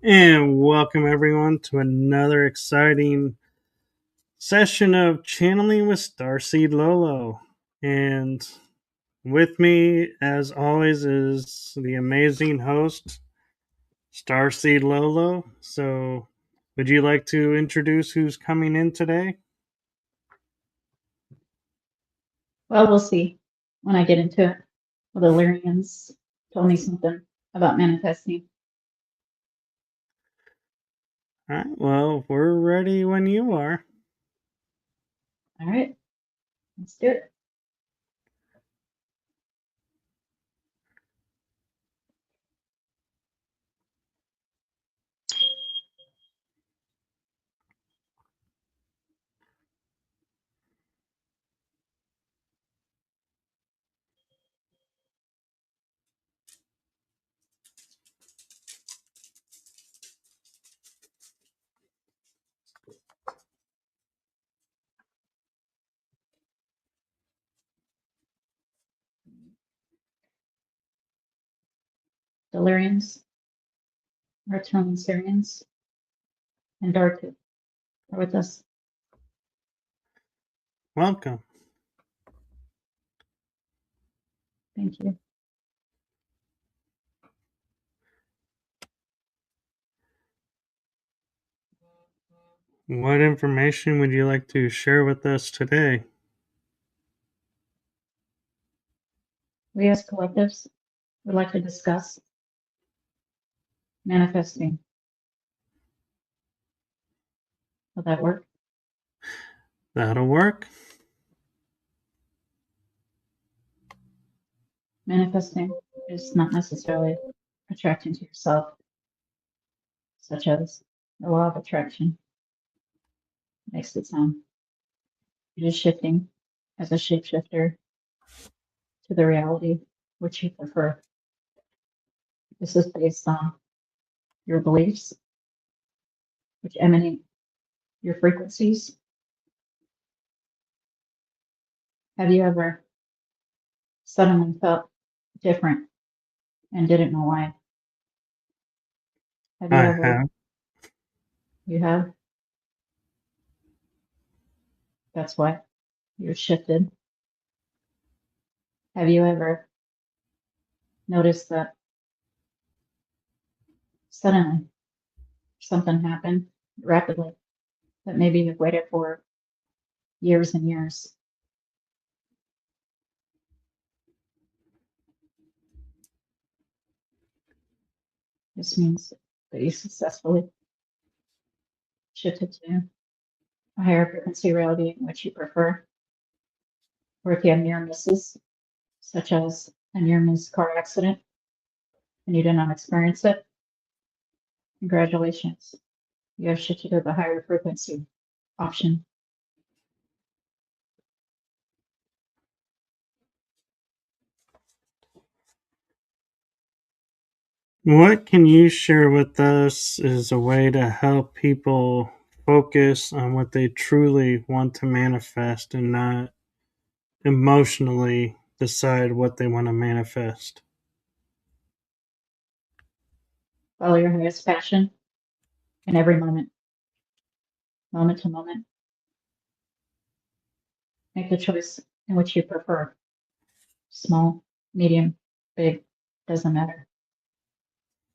And welcome everyone to another exciting session of Channeling with Starseed Lø Lø. And with me, as always, is the amazing host, Starseed Lø Lø. So, would you like to introduce who's coming in today? Well, we'll see when I get into it. Well, the Lyrians told me something about manifesting. All right, well, we're ready when you are. All right, let's do it. Delirians, Reptilian Syrians, and Darku are with us. Welcome. Thank you. What information would you like to share with us today? We as collectives would like to discuss manifesting. Will that work? That'll work. Manifesting is not necessarily attracting to yourself, such as the law of attraction makes it sound. You're just shifting as a shapeshifter to the reality which you prefer. This is based on your beliefs, which emanate your frequencies. Have you ever suddenly felt different and didn't know why? Have you I ever? have. You have? That's why you're shifted. Have you ever noticed that suddenly something happened rapidly that maybe you've waited for years and years? This means that you successfully shifted to a higher frequency reality in which you prefer. Or if you have near misses, such as a near miss car accident, and you did not experience it, congratulations. You have shifted to the higher frequency option. What can you share with us as a way to help people focus on what they truly want to manifest and not emotionally decide what they want to manifest? Follow your highest passion in every moment, moment to moment. Make the choice in which you prefer. Small, medium, big, doesn't matter.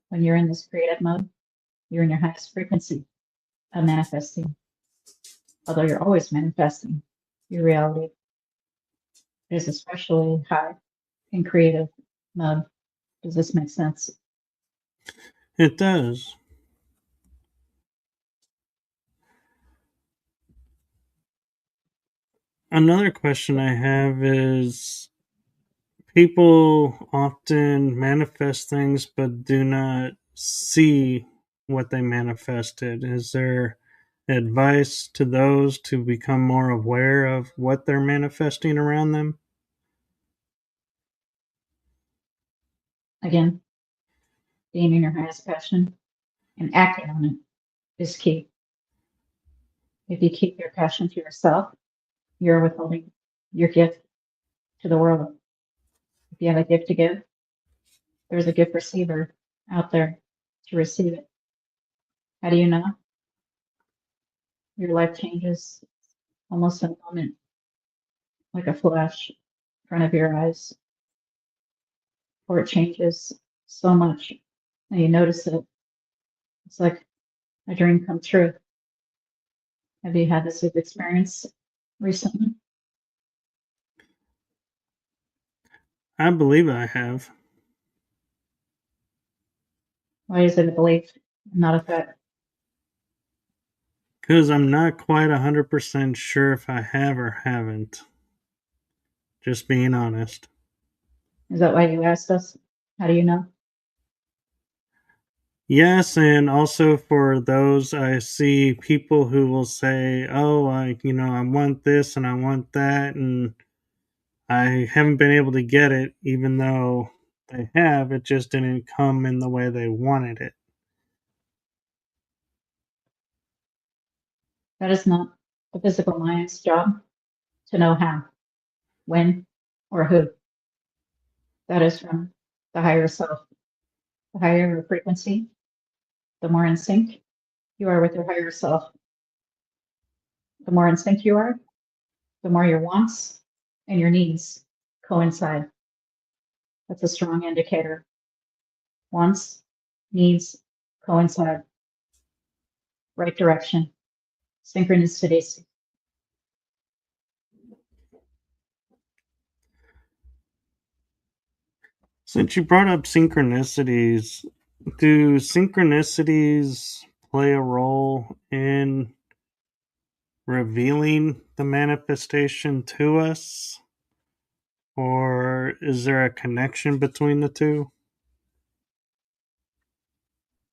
When you're in this creative mode, you're in your highest frequency of manifesting. Although you're always manifesting, your reality is especially high in creative mode. Does this make sense? It does. Another question I have is people often manifest things but do not see what they manifested. Is there advice to those to become more aware of what they're manifesting around them? Again, being in your highest passion and acting on it is key. If you keep your passion to yourself, you're withholding your gift to the world. If you have a gift to give, there's a gift receiver out there to receive it. How do you know? Your life changes almost in a moment, like a flash in front of your eyes, or it changes so much that you notice it. It's like a dream come true. Have you had this experience recently? I believe I have. Why is it a belief and not a fact? Because I'm not quite 100% sure if I have or haven't. Just being honest. Is that why you asked us? How do you know? Yes, and also for those, I see people who will say, "Oh, I want this and I want that," and I haven't been able to get it, even though they have. It just didn't come in the way they wanted it. That is not the physical mind's job to know how, when, or who. That is from the higher self. The higher your frequency, the more in sync you are with your higher self. The more in sync you are, the more your wants and your needs coincide. That's a strong indicator. Wants, needs coincide. Right direction. Synchronicities. Since you brought up synchronicities, do synchronicities play a role in revealing the manifestation to us? Or is there a connection between the two?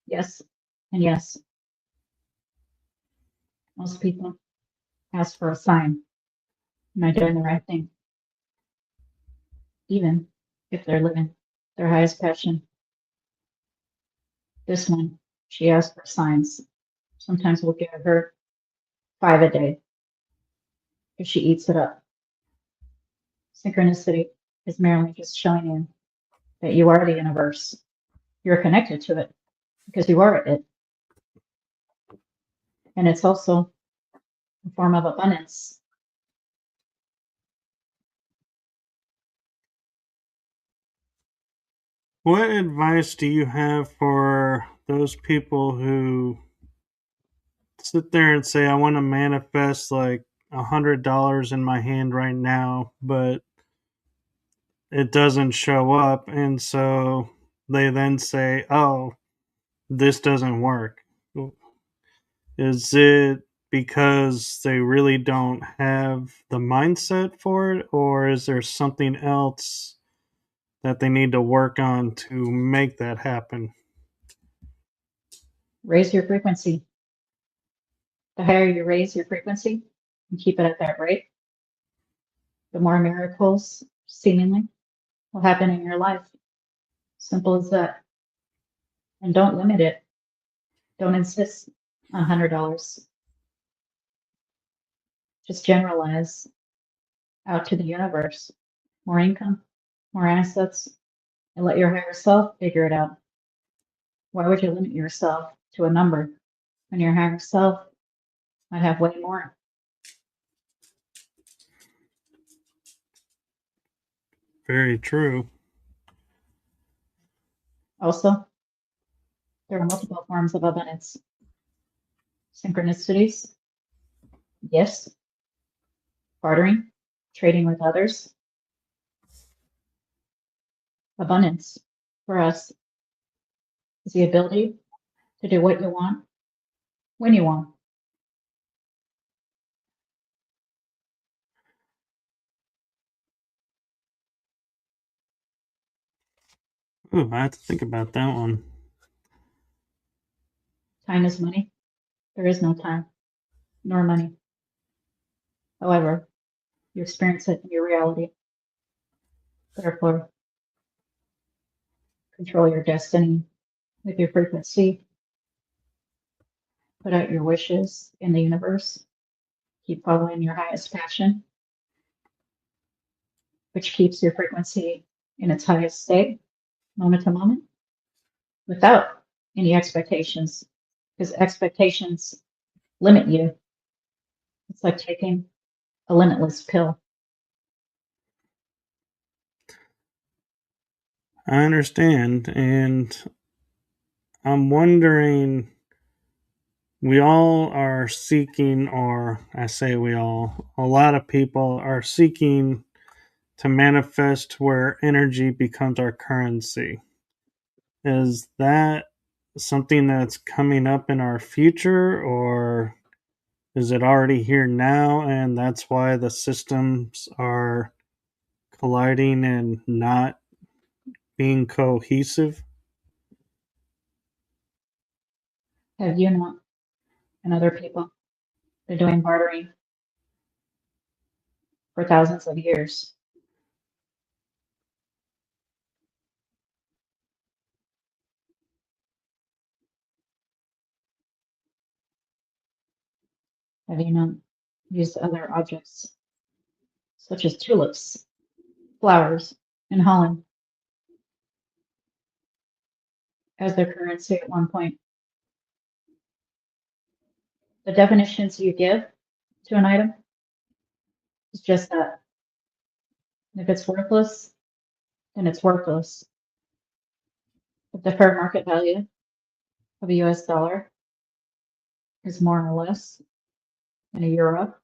Yes and yes. Most people ask for a sign. Am I doing the right thing? Even if they're living their highest passion. This one, she asked for signs. Sometimes we'll give her 5 a day if she eats it up. Synchronicity is merely just showing you that you are the universe. You're connected to it because you are it. And it's also a form of abundance. What advice do you have for those people who sit there and say, I want to manifest like $100 in my hand right now, but it doesn't show up? And so they then say, oh, this doesn't work. Is it because they really don't have the mindset for it, or is there something else that they need to work on to make that happen? Raise your frequency. The higher you raise your frequency and keep it at that rate, the more miracles seemingly will happen in your life. Simple as that. And don't limit it. Don't insist on $100. Just generalize out to the universe. More income, more assets, and let your higher self figure it out. Why would you limit yourself to a number when your higher self might have way more? Very true. Also, there are multiple forms of abundance. Synchronicities, gifts, bartering, trading with others. Abundance for us is the ability to do what you want when you want. Ooh, I have to think about that one. Time is money. There is no time nor money. However, you experience it in your reality. Therefore, control your destiny with your frequency. Put out your wishes in the universe. Keep following your highest passion, which keeps your frequency in its highest state, moment to moment, without any expectations because expectations limit you. It's like taking a limitless pill. I understand, and I'm wondering, we all are seeking, or I say we all, a lot of people are seeking to manifest where energy becomes our currency. Is that something that's coming up in our future, or is it already here now and that's why the systems are colliding and not being cohesive? Have you not and other people been doing bartering for thousands of years? Have you not used other objects, such as tulips, flowers, and Holland, as their currency at one point? The definitions you give to an item is just that. If it's worthless, then it's worthless. If the fair market value of a US dollar is more or less than a euro,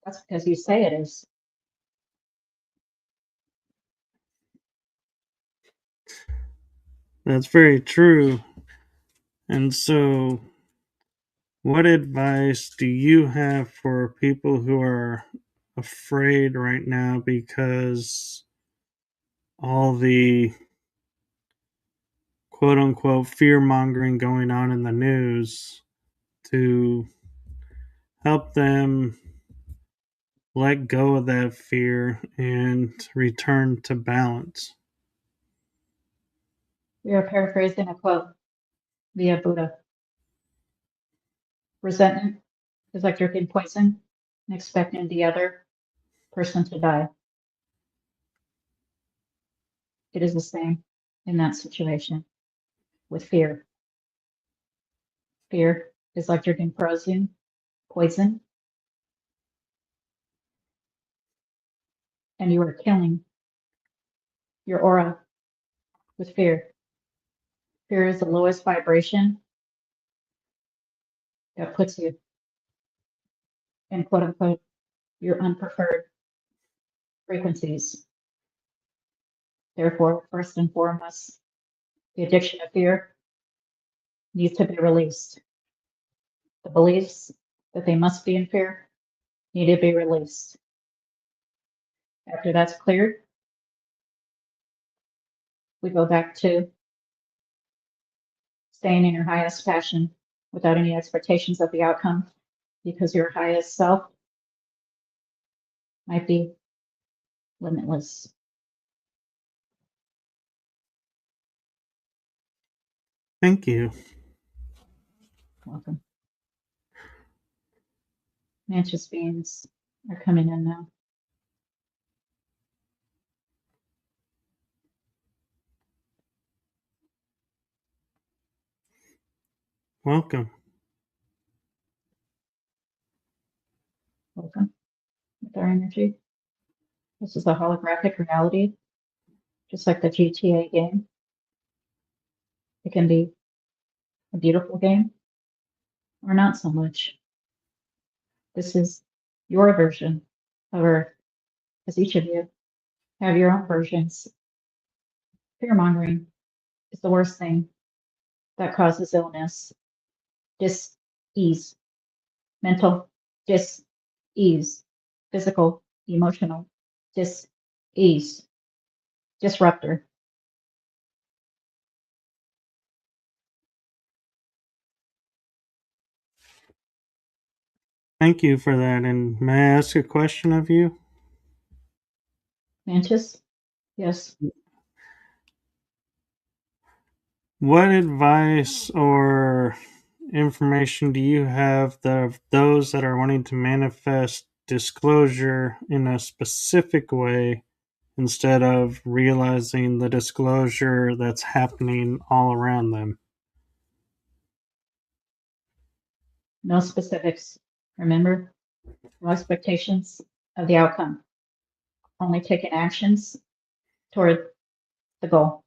that's because you say it is. That's very true. And so, what advice do you have for people who are afraid right now because all the quote unquote fear mongering going on in the news, to help them let go of that fear and return to balance? We are paraphrasing a quote via Buddha. Resentment is like drinking poison and expecting the other person to die. It is the same in that situation with fear. Fear is like drinking poison, and you are killing your aura with fear. Fear is the lowest vibration that puts you in quote unquote your unpreferred frequencies. Therefore, first and foremost, the addiction of fear needs to be released. The beliefs that they must be in fear need to be released. After that's cleared, we go back to staying in your highest passion without any expectations of the outcome, because your highest self might be limitless. Thank you. Welcome. Mantis beings are coming in now. Welcome. Welcome with our energy. This is a holographic reality, just like the GTA game. It can be a beautiful game or not so much. This is your version of Earth, as each of you have your own versions. Fear mongering is the worst thing that causes illness, dis-ease, mental dis-ease, physical, emotional dis-ease, disruptor. Thank you for that. And may I ask a question of you? Mantis? Yes. What advice or information do you have of those that are wanting to manifest disclosure in a specific way instead of realizing the disclosure that's happening all around them? No specifics. Remember? No expectations of the outcome. Only taking actions toward the goal.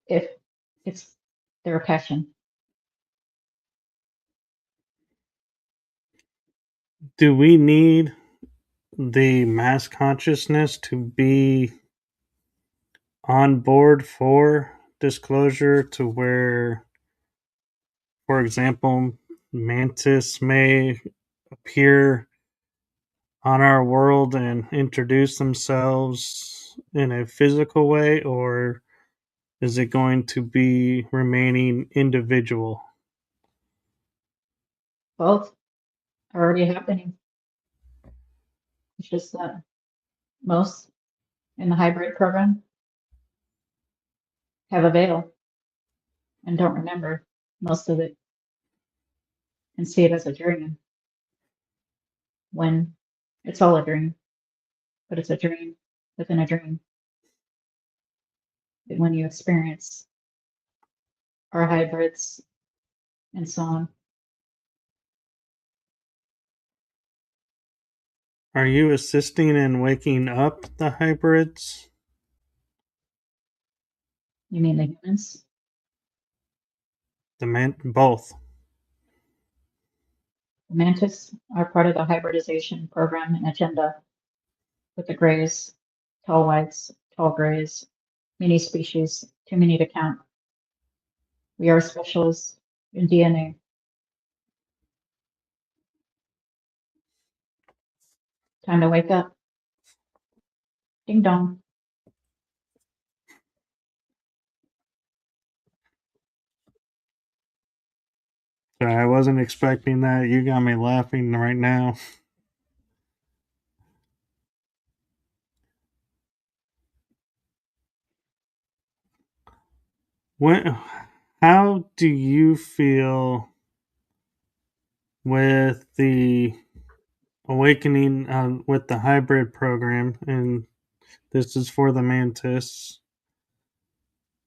If it's their passion. Do we need the mass consciousness to be on board for disclosure to where, for example, Mantis may appear on our world and introduce themselves in a physical way, or is it going to be remaining individual? Both are already happening. It's just that most in the hybrid program have a veil and don't remember most of it and see it as a dream when it's all a dream, but it's a dream within a dream. But when you experience our hybrids and so on, Are you assisting in waking up the hybrids? you mean the humans? Both. The mantis are part of the hybridization program and agenda with the grays, tall whites, tall grays, many species, too many to count. We are specialists in DNA. Time to wake up. Ding dong. Sorry, I wasn't expecting that. You got me laughing right now. When, how do you feel with the awakening with the hybrid program? And this is for the Mantis.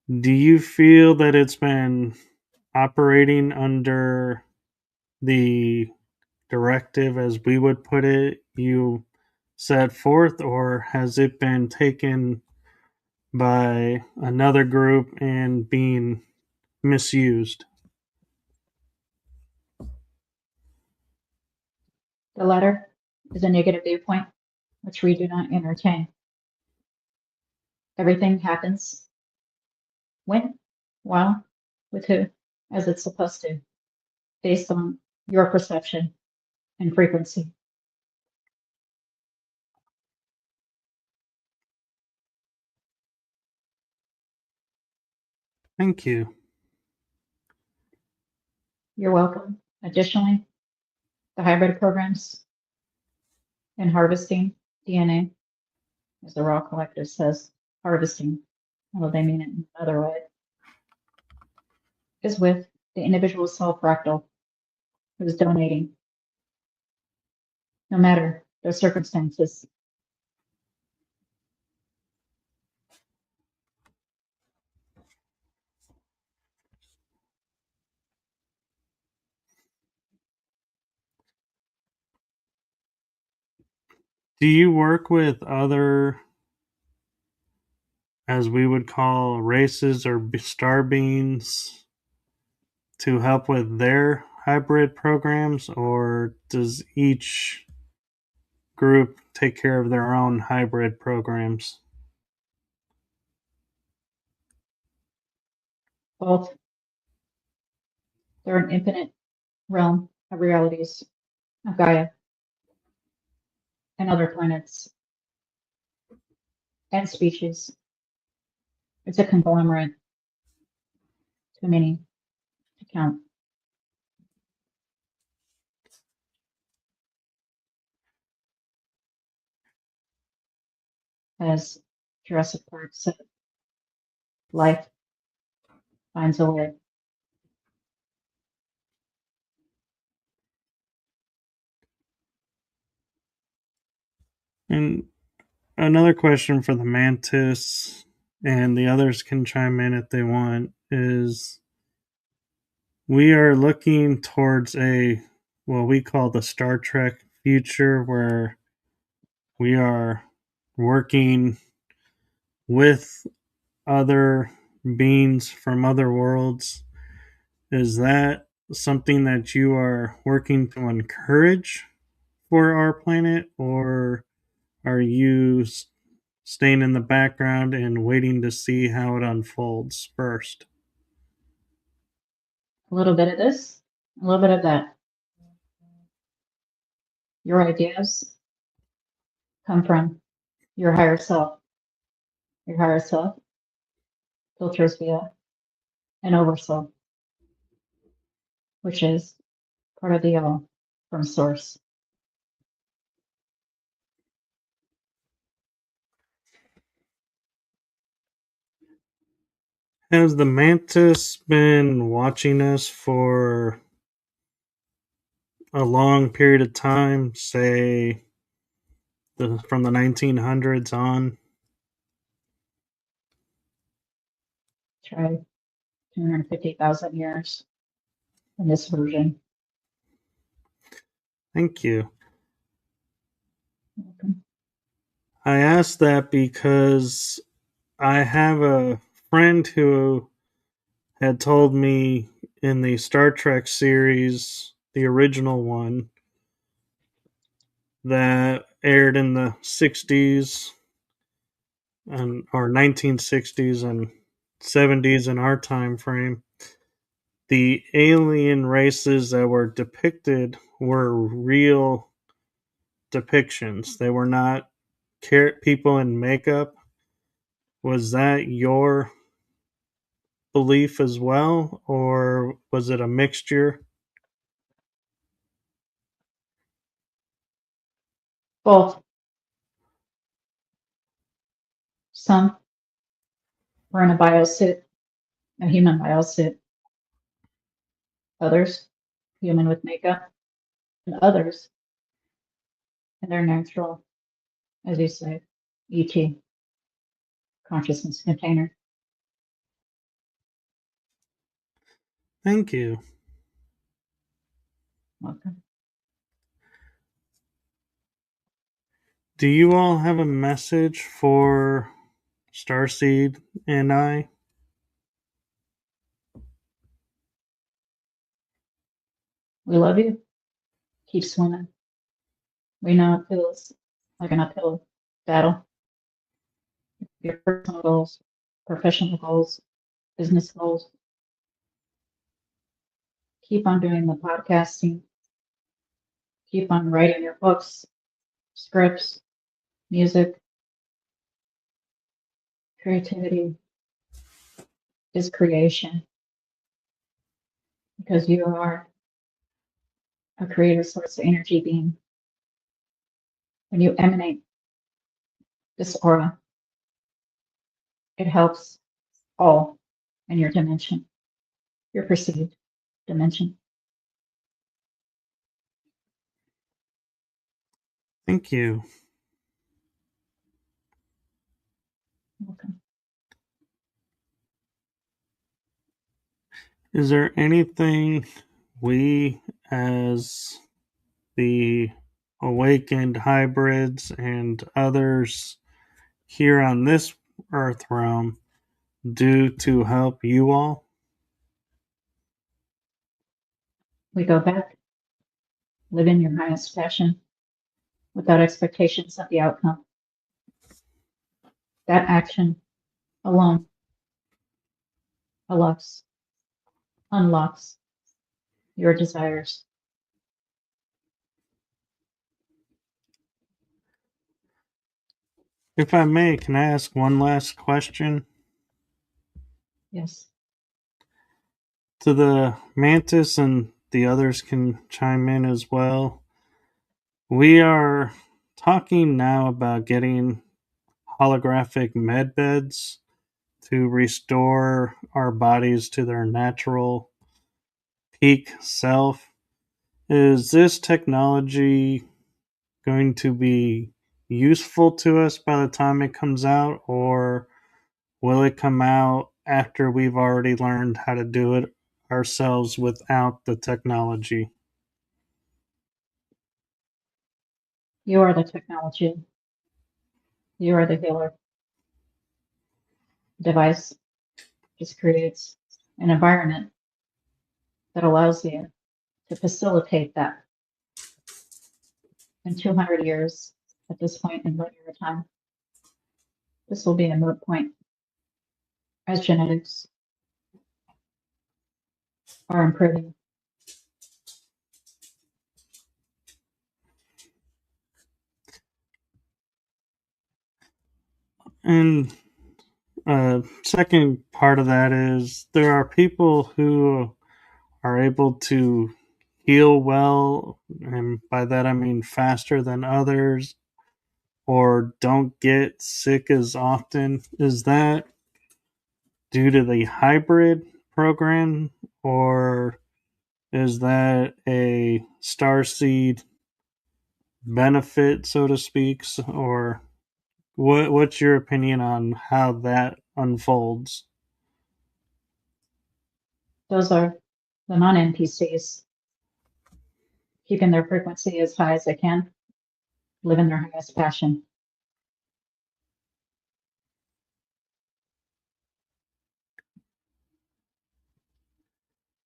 Do you feel that it's been operating under the directive, as we would put it, you set forth, or has it been taken by another group and being misused? The latter is a negative viewpoint, which we do not entertain. Everything happens when, while, with who, as it's supposed to, based on your perception and frequency. Thank you. You're welcome. Additionally, the hybrid programs and harvesting DNA, as the Raw Collective says, harvesting, although they mean it in another way, is with the individual self fractal who's donating, no matter their circumstances. Do you work with other, as we would call, races or star beings to help with their hybrid programs, or does each group take care of their own hybrid programs? Both, they're an infinite realm of realities of Gaia and other planets and species. It's a conglomerate, too many to count. As Jurassic Park said, life finds a way. And another question for the Mantis, and the others can chime in if they want, is we are looking towards what we call the Star Trek future, where we are working with other beings from other worlds. Is that something that you are working to encourage for our planet, or are you staying in the background and waiting to see how it unfolds first? A little bit of this, a little bit of that. Your ideas come from your higher self. Your higher self filters via an oversoul, which is part of the all from source. Has the Mantis been watching us for a long period of time, say from the 1900s on? Try 250,000 years in this version. Thank you. Welcome. I asked that because I have a friend who had told me in the Star Trek series, the original one, that aired in the 60s or 1960s and 70s in our time frame, the alien races that were depicted were real depictions. They were not people in makeup. Was that your belief as well, or was it a mixture? Both. Some were in a biosuit, a human biosuit. Others, human with makeup. And others in their natural, as you say, ET, consciousness container. Thank you. Welcome. Do you all have a message for Starseed and I? We love you. Keep swimming. We know it feels like an uphill battle. Your personal goals, professional goals, business goals. Keep on doing the podcasting. Keep on writing your books, scripts, music. Creativity is creation because you are a creative source of energy being. When you emanate this aura, it helps all in your dimension, your perceived dimension. Thank you. Welcome. Is there anything we, as the awakened hybrids and others here on this Earth realm, do to help you all? We go back, live in your highest passion without expectations of the outcome. That action alone unlocks your desires. If I may, can I ask one last question? Yes. To the Mantis, and the others can chime in as well. We are talking now about getting holographic med beds to restore our bodies to their natural peak self. Is this technology going to be useful to us by the time it comes out, or will it come out after we've already learned how to do it ourselves without the technology. You are the technology. You are the healer. Device just creates an environment that allows you to facilitate that. In 200 years, at this point in linear time, this will be a moot point as genetics are improving. And second part of that is there are people who are able to heal well, and by that I mean faster than others, or don't get sick as often. Is that due to the hybrid program, or is that a Starseed benefit, so to speak, or what's your opinion on how that unfolds? Those are the non-NPCs, keeping their frequency as high as they can, living their highest passion.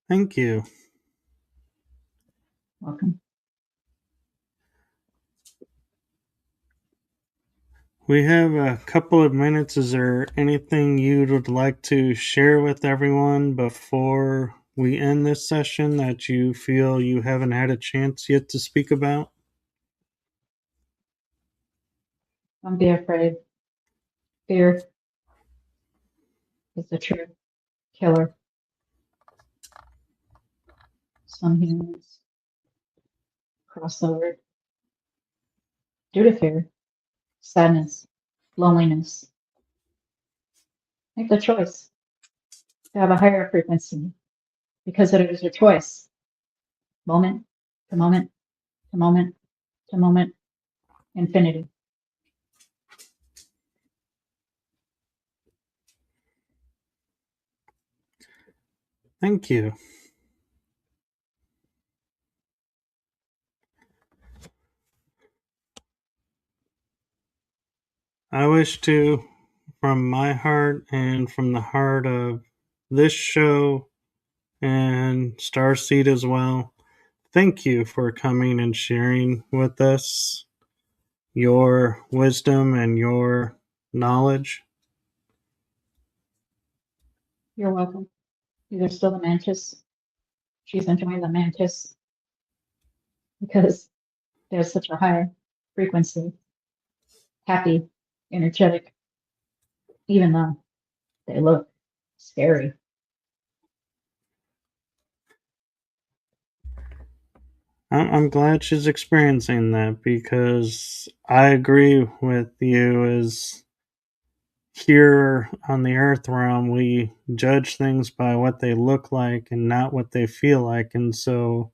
Thank you. Welcome. We have a couple of minutes. Is there anything you would like to share with everyone before we end this session that you feel you haven't had a chance yet to speak about? Don't be afraid. Fear is the true killer. Some humans cross over due to fear, sadness, loneliness. Make the choice to have a higher frequency because it is your choice. Moment to moment to moment to moment, infinity. Thank you. I wish to, from my heart and from the heart of this show and Starseed as well, thank you for coming and sharing with us your wisdom and your knowledge. You're welcome. These are still the Mantis. She's enjoying the Mantis because there's such a high frequency, happy, energetic, even though they look scary. I'm glad she's experiencing that because I agree with you. As here on the Earth realm, we judge things by what they look like and not what they feel like, and so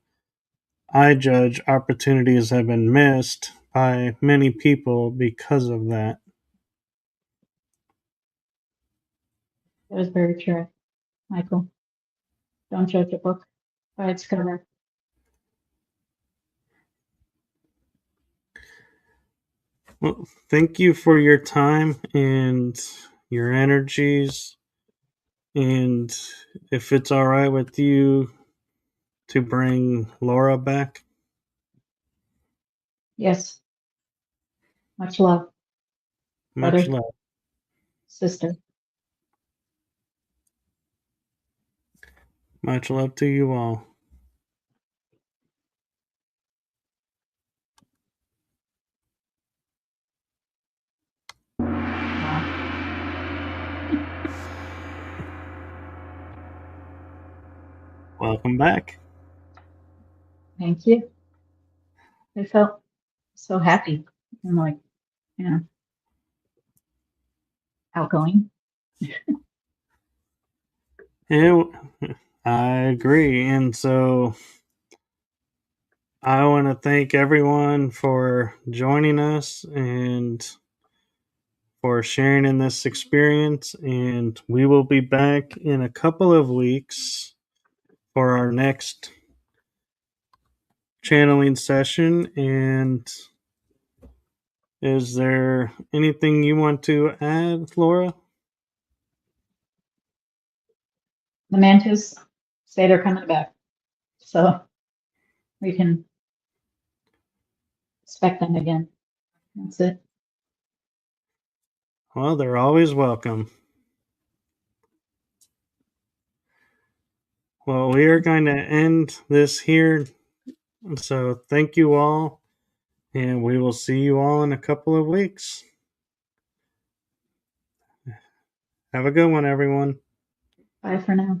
I judge opportunities have been missed by many people because of that. That is very true, Michael. Don't judge a book by its cover. Well, thank you for your time and your energies. And if it's all right with you to bring Laura back. Yes. Much love, Much brother, love. sister. Much love to you all. Welcome back. Thank you. I felt so happy and like, you know, outgoing. Yeah, I agree. And so I want to thank everyone for joining us and for sharing in this experience. And we will be back in a couple of weeks for our next channeling session. And is there anything you want to add, Laura? The Mantis say they're coming back, so we can expect them again. That's it. Well, they're always welcome. Well, we are going to end this here. So thank you all, and we will see you all in a couple of weeks. Have a good one, everyone. Bye for now.